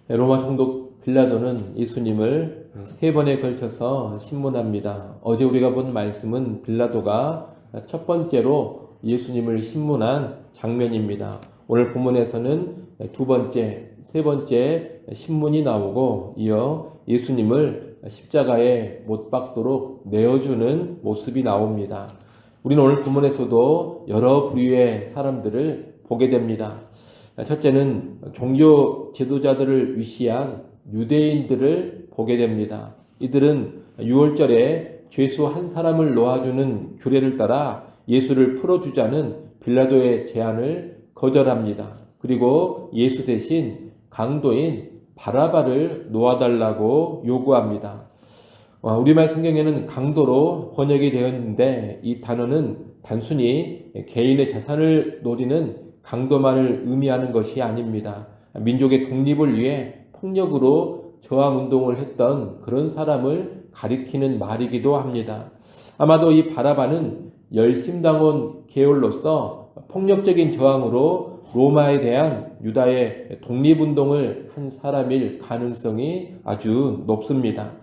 로마 총독 빌라도는 예수님을 세 번에 걸쳐서 신문합니다. 어제 우리가 본 말씀은 빌라도가 첫 번째로 예수님을 신문한 장면입니다. 오늘 본문에서는 두 번째, 세 번째 신문이 나오고 이어 예수님을 십자가에 못 박도록 내어주는 모습이 나옵니다. 우리는 오늘 본문에서도 여러 부류의 사람들을 보게 됩니다. 첫째는 종교 지도자들을 위시한 유대인들을 보게 됩니다. 이들은 유월절에 죄수 한 사람을 놓아주는 규례를 따라 예수를 풀어주자는 빌라도의 제안을 거절합니다. 그리고 예수 대신 강도인 바라바를 놓아달라고 요구합니다. 우리말 성경에는 강도로 번역이 되었는데 이 단어는 단순히 개인의 재산을 노리는 강도만을 의미하는 것이 아닙니다. 민족의 독립을 위해 폭력으로 저항운동을 했던 그런 사람을 가리키는 말이기도 합니다. 아마도 이 바라바는 열심당원 계열로서 폭력적인 저항으로 로마에 대한 유다의 독립운동을 한 사람일 가능성이 아주 높습니다.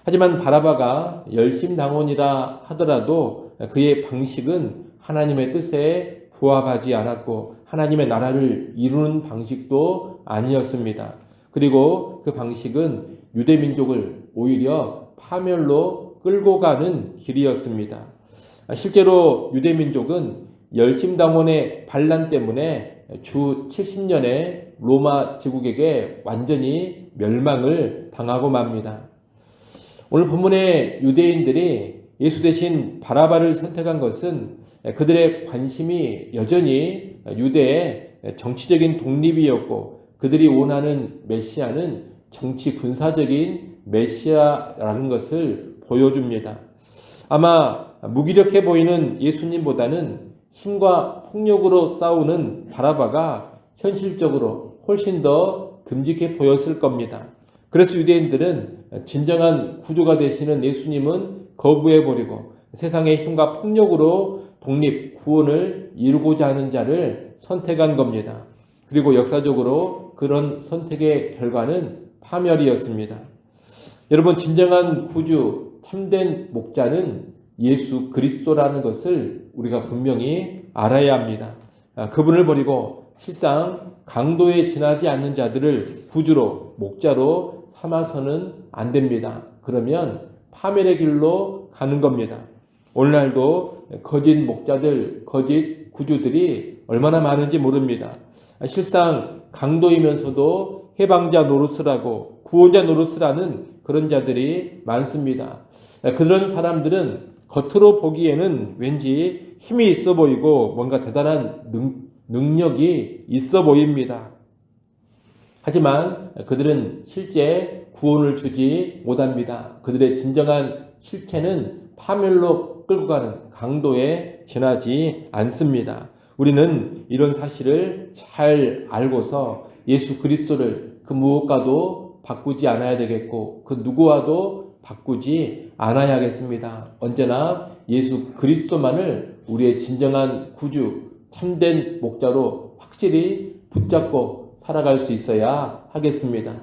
하지만 바라바가 열심당원이라 하더라도 그의 방식은 하나님의 뜻에 부합하지 않았고 하나님의 나라를 이루는 방식도 아니었습니다. 그리고 그 방식은 유대민족을 오히려 파멸로 끌고 가는 길이었습니다. 실제로 유대민족은 열심당원의 반란 때문에 주 70년에 로마 제국에게 완전히 멸망을 당하고 맙니다. 오늘 본문의 유대인들이 예수 대신 바라바를 선택한 것은 그들의 관심이 여전히 유대의 정치적인 독립이었고 그들이 원하는 메시아는 정치 군사적인 메시아라는 것을 보여줍니다. 아마 무기력해 보이는 예수님보다는 힘과 폭력으로 싸우는 바라바가 현실적으로 훨씬 더 듬직해 보였을 겁니다. 그래서 유대인들은 진정한 구주가 되시는 예수님은 거부해버리고 세상의 힘과 폭력으로 독립, 구원을 이루고자 하는 자를 선택한 겁니다. 그리고 역사적으로 그런 선택의 결과는 파멸이었습니다. 여러분, 진정한 구주, 참된 목자는 예수 그리스도라는 것을 우리가 분명히 알아야 합니다. 그분을 버리고 실상 강도에 지나지 않는 자들을 구주로, 목자로 삼아서는 안 됩니다. 그러면 파멸의 길로 가는 겁니다. 오늘날도 거짓 목자들, 거짓 구주들이 얼마나 많은지 모릅니다. 실상 강도이면서도 해방자 노릇을 하고 구원자 노릇을 하는 그런 자들이 많습니다. 그런 사람들은 겉으로 보기에는 왠지 힘이 있어 보이고 뭔가 대단한 능력이 있어 보입니다. 하지만 그들은 실제 구원을 주지 못합니다. 그들의 진정한 실체는 파멸로 끌고 가는 강도에 지나지 않습니다. 우리는 이런 사실을 잘 알고서 예수 그리스도를 그 무엇과도 바꾸지 않아야 되겠고 그 누구와도 바꾸지 않아야겠습니다. 언제나 예수 그리스도만을 우리의 진정한 구주, 참된 목자로 확실히 붙잡고 살아갈 수 있어야 하겠습니다.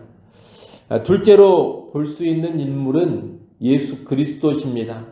둘째로 볼 수 있는 인물은 예수 그리스도십니다.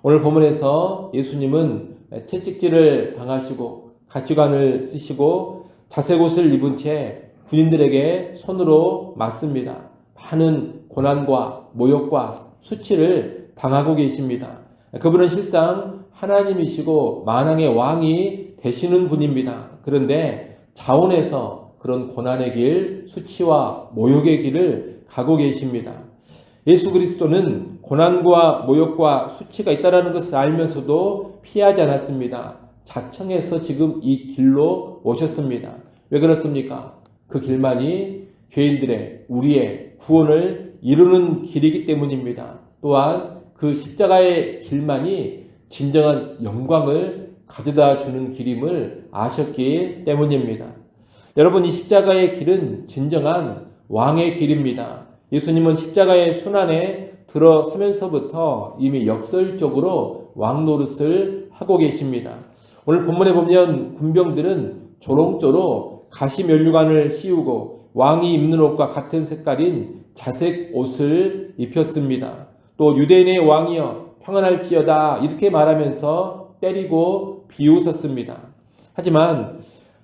오늘 본문에서 예수님은 채찍질을 당하시고 가시관을 쓰시고 자색옷을 입은 채 군인들에게 손으로 맞습니다. 많은 고난과 모욕과 수치를 당하고 계십니다. 그분은 실상 하나님이시고 만왕의 왕이 되시는 분입니다. 그런데 자원에서 그런 고난의 길, 수치와 모욕의 길을 가고 계십니다. 예수 그리스도는 고난과 모욕과 수치가 있다는 것을 알면서도 피하지 않았습니다. 자청해서 지금 이 길로 오셨습니다. 왜 그렇습니까? 그 길만이 죄인들의, 우리의 구원을 이루는 길이기 때문입니다. 또한 그 십자가의 길만이 진정한 영광을 가져다 주는 길임을 아셨기 때문입니다. 여러분, 이 십자가의 길은 진정한 왕의 길입니다. 예수님은 십자가의 순환에 들어서면서부터 이미 역설적으로 왕 노릇을 하고 계십니다. 오늘 본문에 보면 군병들은 조롱조로 가시면류관을 씌우고 왕이 입는 옷과 같은 색깔인 자색 옷을 입혔습니다. 또 유대인의 왕이여 평안할지어다 이렇게 말하면서 때리고 비웃었습니다. 하지만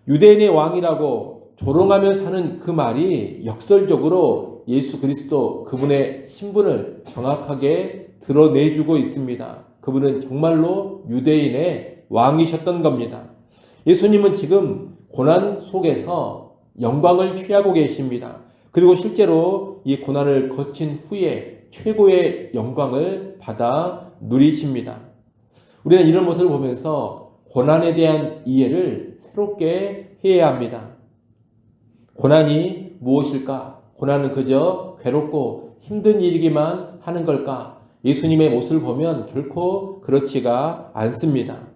유대인의 왕이라고 조롱하며 사는 그 말이 역설적으로 예수 그리스도 그분의 신분을 정확하게 드러내주고 있습니다. 그분은 정말로 유대인의 왕이셨던 겁니다. 예수님은 지금 고난 속에서 영광을 취하고 계십니다. 그리고 실제로 이 고난을 거친 후에 최고의 영광을 받아 누리십니다. 우리는 이런 모습을 보면서 고난에 대한 이해를 새롭게 해야 합니다. 고난이 무엇일까? 고난은 그저 괴롭고 힘든 일이기만 하는 걸까? 예수님의 모습을 보면 결코 그렇지가 않습니다.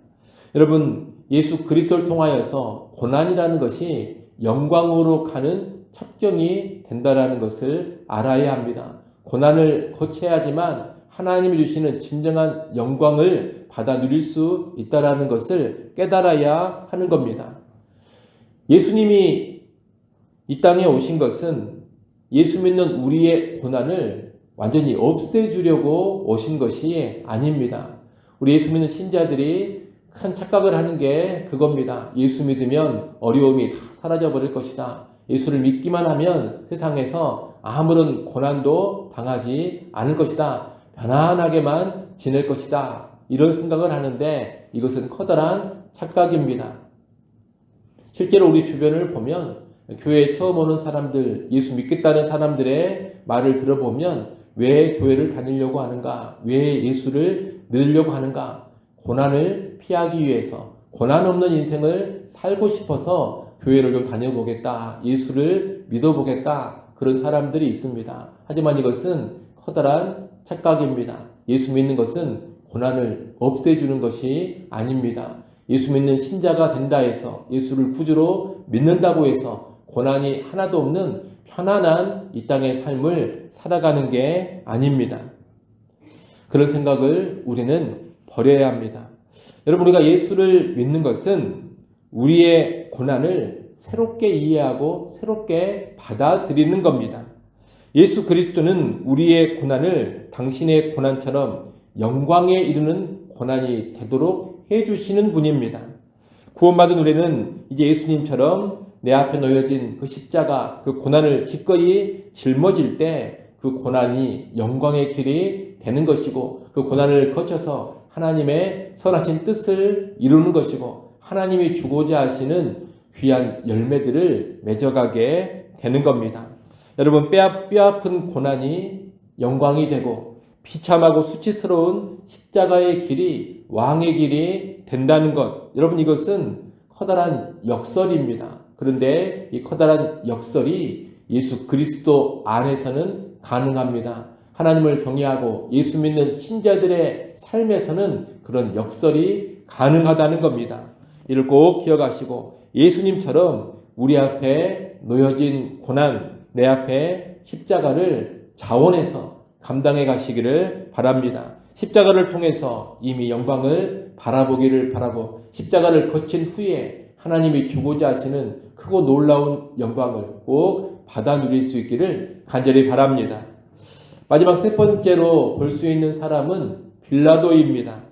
여러분, 예수 그리스도를 통하여서 고난이라는 것이 영광으로 가는 첩경이 된다는 것을 알아야 합니다. 고난을 거쳐야지만 하나님이 주시는 진정한 영광을 받아 누릴 수 있다는 것을 깨달아야 하는 겁니다. 예수님이 이 땅에 오신 것은 예수 믿는 우리의 고난을 완전히 없애주려고 오신 것이 아닙니다. 우리 예수 믿는 신자들이 큰 착각을 하는 게 그겁니다. 예수 믿으면 어려움이 다 사라져버릴 것이다. 예수를 믿기만 하면 세상에서 아무런 고난도 당하지 않을 것이다. 편안하게만 지낼 것이다. 이런 생각을 하는데 이것은 커다란 착각입니다. 실제로 우리 주변을 보면 교회에 처음 오는 사람들, 예수 믿겠다는 사람들의 말을 들어보면 왜 교회를 다니려고 하는가? 왜 예수를 믿으려고 하는가? 고난을 피하기 위해서, 고난 없는 인생을 살고 싶어서 교회를 좀 다녀보겠다. 예수를 믿어보겠다. 그런 사람들이 있습니다. 하지만 이것은 커다란 착각입니다. 예수 믿는 것은 고난을 없애주는 것이 아닙니다. 예수 믿는 신자가 된다 해서, 예수를 구주로 믿는다고 해서 고난이 하나도 없는 편안한 이 땅의 삶을 살아가는 게 아닙니다. 그런 생각을 우리는 버려야 합니다. 여러분, 우리가 예수를 믿는 것은 우리의 고난을 새롭게 이해하고 새롭게 받아들이는 겁니다. 예수 그리스도는 우리의 고난을 당신의 고난처럼 영광에 이르는 고난이 되도록 해주시는 분입니다. 구원받은 우리는 이제 예수님처럼 내 앞에 놓여진 그 십자가, 그 고난을 기꺼이 짊어질 때 그 고난이 영광의 길이 되는 것이고, 그 고난을 거쳐서 하나님의 선하신 뜻을 이루는 것이고, 하나님이 주고자 하시는 귀한 열매들을 맺어가게 되는 겁니다. 여러분, 뼈아픈 고난이 영광이 되고 비참하고 수치스러운 십자가의 길이 왕의 길이 된다는 것, 여러분, 이것은 커다란 역설입니다. 그런데 이 커다란 역설이 예수 그리스도 안에서는 가능합니다. 하나님을 경외하고 예수 믿는 신자들의 삶에서는 그런 역설이 가능하다는 겁니다. 이를 꼭 기억하시고 예수님처럼 우리 앞에 놓여진 고난, 내 앞에 십자가를 자원해서 감당해 가시기를 바랍니다. 십자가를 통해서 이미 영광을 바라보기를 바라고, 십자가를 거친 후에 하나님이 주고자 하시는 크고 놀라운 영광을 꼭 받아 누릴 수 있기를 간절히 바랍니다. 마지막 세 번째로 볼 수 있는 사람은 빌라도입니다.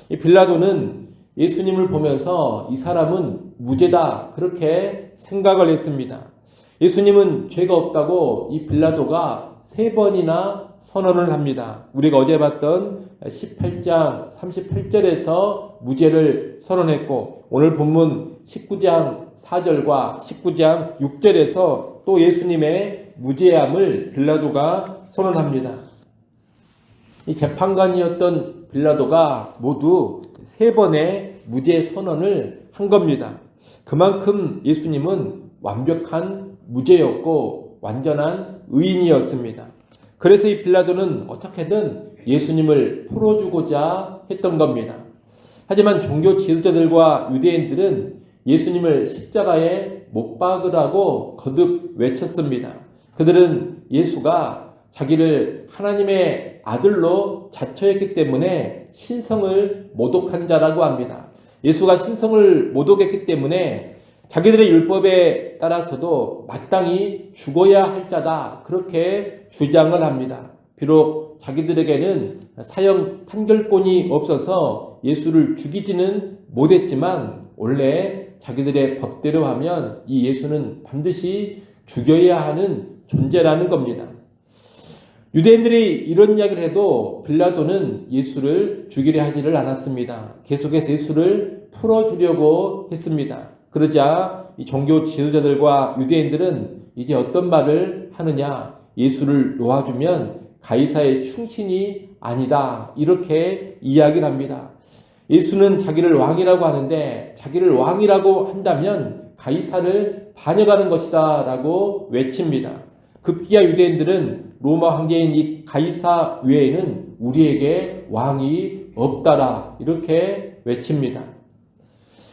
이 빌라도는 예수님을 보면서 이 사람은 무죄다, 그렇게 생각을 했습니다. 예수님은 죄가 없다고 이 빌라도가 3번이나 선언을 합니다. 우리가 어제 봤던 18장 38절에서 무죄를 선언했고, 오늘 본문 19장 4절과 19장 6절에서 또 예수님의 무죄함을 빌라도가 선언합니다. 이 재판관이었던 빌라도가 모두 3번의 무죄 선언을 한 겁니다. 그만큼 예수님은 완벽한 무죄였고 완전한 의인이었습니다. 그래서 이 빌라도는 어떻게든 예수님을 풀어주고자 했던 겁니다. 하지만 종교 지도자들과 유대인들은 예수님을 십자가에 못 박으라고 거듭 외쳤습니다. 그들은 예수가 자기를 하나님의 아들로 자처했기 때문에 신성을 모독한 자라고 합니다. 예수가 신성을 모독했기 때문에 자기들의 율법에 따라서도 마땅히 죽어야 할 자다, 그렇게 주장을 합니다. 비록 자기들에게는 사형 판결권이 없어서 예수를 죽이지는 못했지만 원래 자기들의 법대로 하면 이 예수는 반드시 죽여야 하는 존재라는 겁니다. 유대인들이 이런 이야기를 해도 빌라도는 예수를 죽이려 하지를 않았습니다. 계속해서 예수를 풀어주려고 했습니다. 그러자 이 종교 지도자들과 유대인들은 이제 어떤 말을 하느냐, 예수를 놓아주면 가이사의 충신이 아니다, 이렇게 이야기를 합니다. 예수는 자기를 왕이라고 하는데 자기를 왕이라고 한다면 가이사를 반역하는 것이다 라고 외칩니다. 급기야 유대인들은 로마 황제인 이 가이사 외에는 우리에게 왕이 없다라, 이렇게 외칩니다.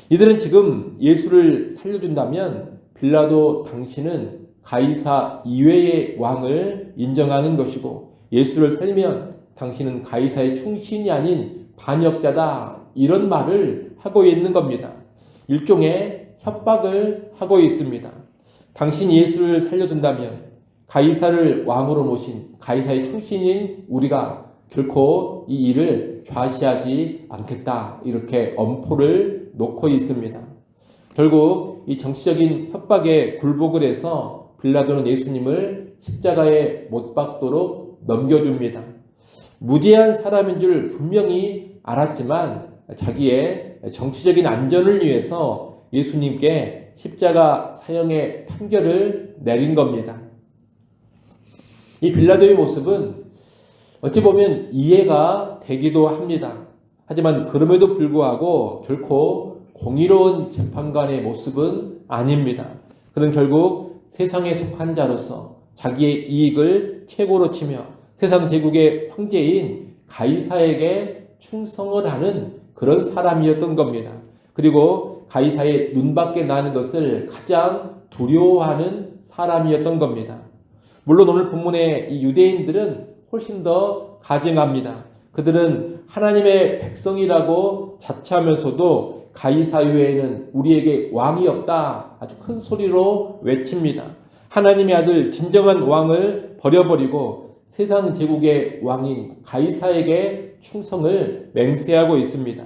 이들은 지금 예수를 살려준다면 빌라도 당신은 가이사 이외의 왕을 인정하는 것이고, 예수를 살면 당신은 가이사의 충신이 아닌 반역자다, 이런 말을 하고 있는 겁니다. 일종의 협박을 하고 있습니다. 당신이 예수를 살려준다면 가이사를 왕으로 모신 가이사의 충신인 우리가 결코 이 일을 좌시하지 않겠다, 이렇게 엄포를 놓고 있습니다. 결국 이 정치적인 협박에 굴복을 해서 빌라도는 예수님을 십자가에 못 박도록 넘겨줍니다. 무죄한 사람인 줄 분명히 알았지만 자기의 정치적인 안전을 위해서 예수님께 십자가 사형의 판결을 내린 겁니다. 이 빌라도의 모습은 어찌 보면 이해가 되기도 합니다. 하지만 그럼에도 불구하고 결코 공의로운 재판관의 모습은 아닙니다. 그는 결국 세상에 속한 자로서 자기의 이익을 최고로 치며 세상 제국의 황제인 가이사에게 충성을 하는 그런 사람이었던 겁니다. 그리고 가이사의 눈밖에 나는 것을 가장 두려워하는 사람이었던 겁니다. 물론 오늘 본문의 이 유대인들은 훨씬 더 가증합니다. 그들은 하나님의 백성이라고 자처하면서도 가이사 외에는 우리에게 왕이 없다, 아주 큰 소리로 외칩니다. 하나님의 아들 진정한 왕을 버려버리고 세상 제국의 왕인 가이사에게 충성을 맹세하고 있습니다.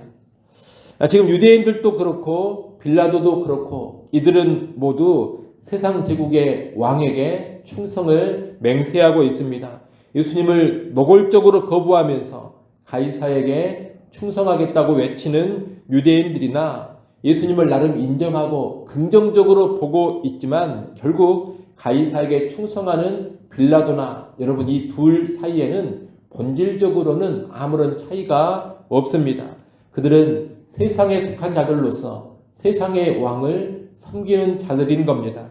지금 유대인들도 그렇고 빌라도도 그렇고 이들은 모두 세상 제국의 왕에게 충성을 맹세하고 있습니다. 예수님을 노골적으로 거부하면서 가이사에게 충성하겠다고 외치는 유대인들이나 예수님을 나름 인정하고 긍정적으로 보고 있지만 결국 가이사에게 충성하는 빌라도나 여러분, 이 둘 사이에는 본질적으로는 아무런 차이가 없습니다. 그들은 세상에 속한 자들로서 세상의 왕을 섬기는 자들인 겁니다.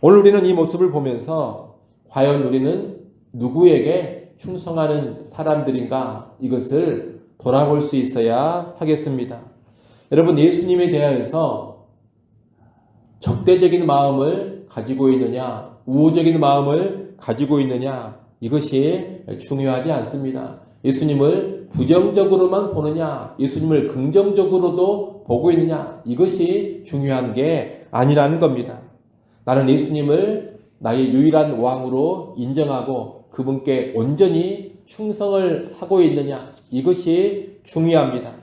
오늘 우리는 이 모습을 보면서 과연 우리는 누구에게 충성하는 사람들인가, 이것을 돌아볼 수 있어야 하겠습니다. 여러분, 예수님에 대하여서 적대적인 마음을 가지고 있느냐, 우호적인 마음을 가지고 있느냐, 이것이 중요하지 않습니다. 예수님을 부정적으로만 보느냐, 예수님을 긍정적으로도 보고 있느냐, 이것이 중요한 게 아니라는 겁니다. 나는 예수님을 나의 유일한 왕으로 인정하고 그분께 온전히 충성을 하고 있느냐, 이것이 중요합니다.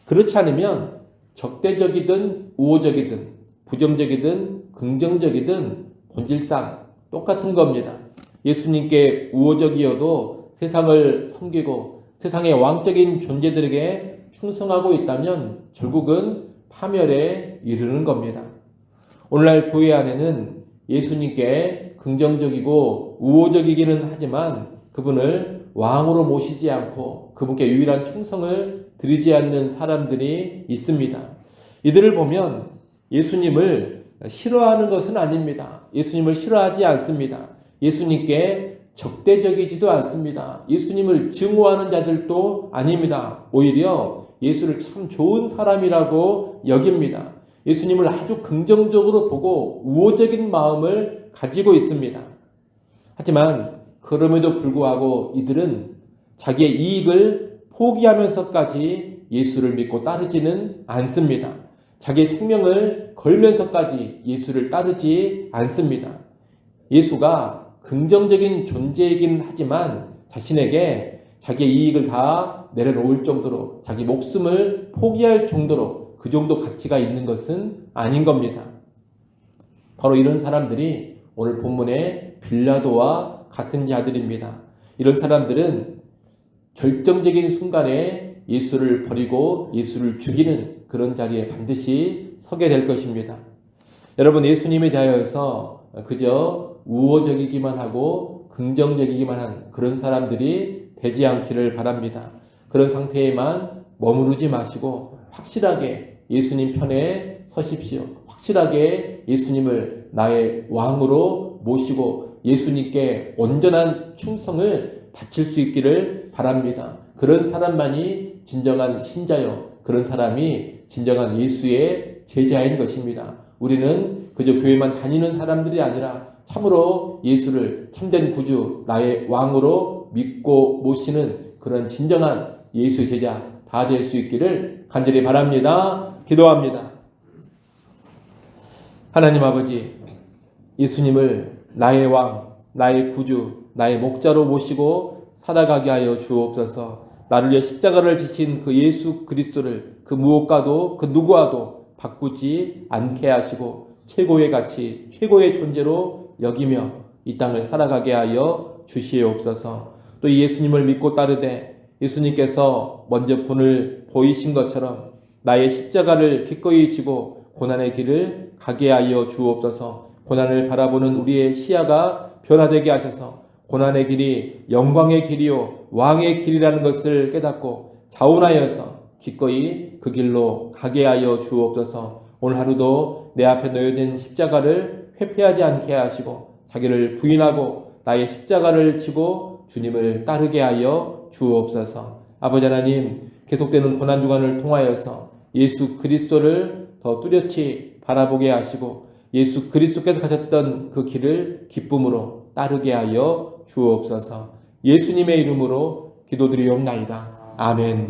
그렇지 않으면 적대적이든 우호적이든 부정적이든 긍정적이든 본질상 똑같은 겁니다. 예수님께 우호적이어도 세상을 섬기고 세상의 왕적인 존재들에게 충성하고 있다면 결국은 파멸에 이르는 겁니다. 오늘날 교회 안에는 예수님께 긍정적이고 우호적이기는 하지만 그분을 왕으로 모시지 않고 그분께 유일한 충성을 드리지 않는 사람들이 있습니다. 이들을 보면 예수님을 싫어하는 것은 아닙니다. 예수님을 싫어하지 않습니다. 예수님께 적대적이지도 않습니다. 예수님을 증오하는 자들도 아닙니다. 오히려 예수를 참 좋은 사람이라고 여깁니다. 예수님을 아주 긍정적으로 보고 우호적인 마음을 가지고 있습니다. 하지만 그럼에도 불구하고 이들은 자기의 이익을 포기하면서까지 예수를 믿고 따르지는 않습니다. 자기 생명을 걸면서까지 예수를 따르지 않습니다. 예수가 긍정적인 존재이긴 하지만 자신에게 자기의 이익을 다 내려놓을 정도로 자기 목숨을 포기할 정도로 그 정도 가치가 있는 것은 아닌 겁니다. 바로 이런 사람들이 오늘 본문의 빌라도와 같은 자들입니다. 이런 사람들은 결정적인 순간에 예수를 버리고 예수를 죽이는 그런 자리에 반드시 서게 될 것입니다. 여러분, 예수님에 대하여서 그저 우호적이기만 하고 긍정적이기만 한 그런 사람들이 되지 않기를 바랍니다. 그런 상태에만 머무르지 마시고 확실하게 예수님 편에 서십시오. 확실하게 예수님을 나의 왕으로 모시고 예수님께 온전한 충성을 바칠 수 있기를 바랍니다. 그런 사람만이 진정한 신자요, 그런 사람이 진정한 예수의 제자인 것입니다. 우리는 그저 교회만 다니는 사람들이 아니라 참으로 예수를 참된 구주, 나의 왕으로 믿고 모시는 그런 진정한 예수 제자 다 될 수 있기를 간절히 바랍니다. 기도합니다. 하나님 아버지, 예수님을 나의 왕, 나의 구주, 나의 목자로 모시고 살아가게 하여 주옵소서. 나를 위해 십자가를 지신 그 예수 그리스도를 그 무엇과도 그 누구와도 바꾸지 않게 하시고 최고의 가치, 최고의 존재로 여기며 이 땅을 살아가게 하여 주시옵소서. 또 이 예수님을 믿고 따르되 예수님께서 먼저 본을 보이신 것처럼 나의 십자가를 기꺼이 지고 고난의 길을 가게 하여 주옵소서. 고난을 바라보는 우리의 시야가 변화되게 하셔서 고난의 길이 영광의 길이요 왕의 길이라는 것을 깨닫고 자원하여서 기꺼이 그 길로 가게 하여 주옵소서. 오늘 하루도 내 앞에 놓여진 십자가를 회피하지 않게 하시고 자기를 부인하고 나의 십자가를 지고 주님을 따르게 하여 주옵소서. 아버지 하나님, 계속되는 고난주간을 통하여서 예수 그리스도를 더 뚜렷이 바라보게 하시고 예수 그리스도께서 가셨던 그 길을 기쁨으로 따르게 하여 주옵소서. 예수님의 이름으로 기도드리옵나이다. 아멘.